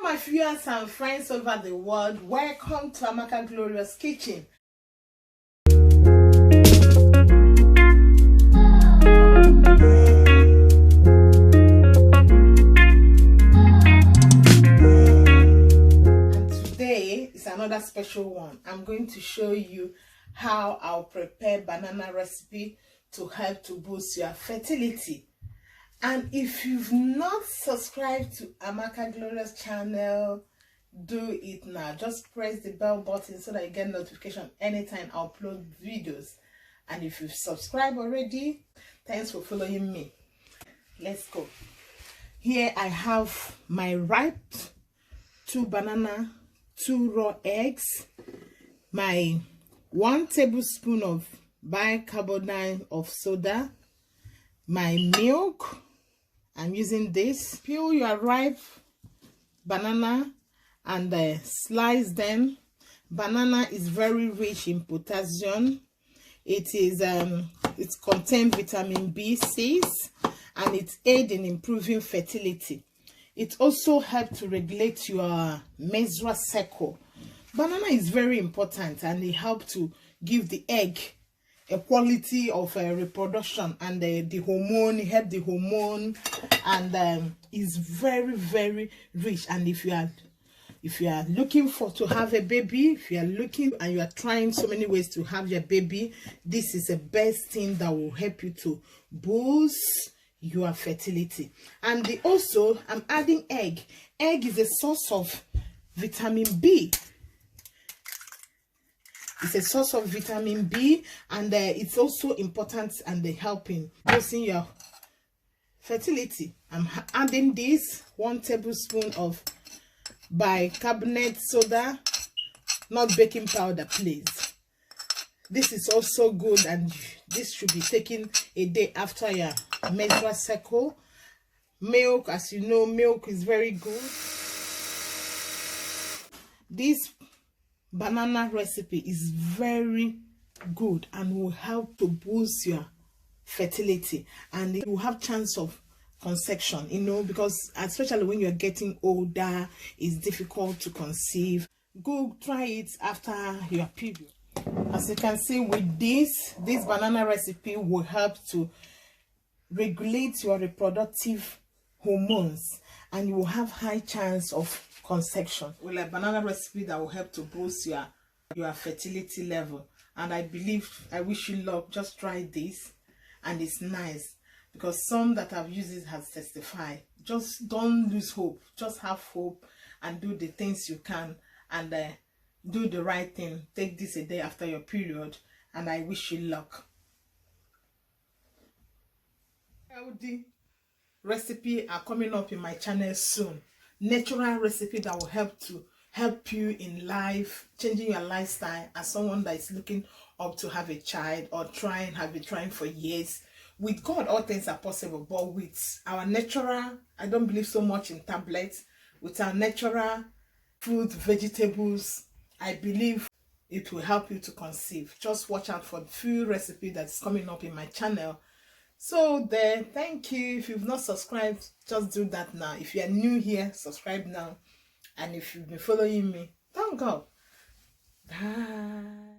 my viewers and friends over the world, welcome to Amaka Glorious Kitchen. And today is another special one. I'm going to show you how I'll prepare banana recipe to help to boost your fertility. And if you've not subscribed to Amaka Glorious channel, do it now. Just press the bell button so that you get notification anytime I upload videos. And if you've subscribed already, thanks for following me. Let's go. Here I have my ripe 2 banana, 2 raw eggs, my 1 tablespoon of bicarbonate of soda, my milk. I'm using this. Peel your ripe banana and slice them. Banana is very rich in potassium. It contains vitamin B6 and it aids in improving fertility. It also helps to regulate your menstrual cycle. Banana is very important and it helps to give the egg a quality of reproduction and the hormone, help the hormone, and is very rich. And if you are looking to have a baby, if you are looking and you are trying so many ways to have your baby, this is the best thing that will help you to boost your fertility. And also I'm adding egg. Egg is a source of vitamin B. It's a source of vitamin B, and it's also important and helping boosting your fertility. I'm adding this 1 tablespoon of bicarbonate soda, not baking powder, please. This is also good, and this should be taken a day after your menstrual cycle. Milk, as you know, milk is very good. This banana recipe is very good and will help to boost your fertility, and you will have chance of conception, because especially when you're getting older, it's difficult to conceive. Go try it after your period. As you can see, with this banana recipe will help to regulate your reproductive hormones, and you will have high chance of conception. With a banana recipe that will help to boost your fertility level. And I wish you luck. Just try this, and it's nice, because some that have used it has testified. Just don't lose hope. Just have hope and do the things you can, and do the right thing. Take this a day after your period, and I wish you luck. Healthy recipe are coming up in my channel soon. Natural recipe that will help you in life, changing your lifestyle as someone that is looking up to have a child or have been trying for years. With God, all things are possible, but with our natural, I don't believe so much in tablets. With our natural fruit, vegetables, I believe it will help you to conceive. Just watch out for the few recipes that's coming up in my channel. So there, thank you. If you've not subscribed, just do that now. If you are new here, subscribe now. And if you've been following me, thank God. Bye.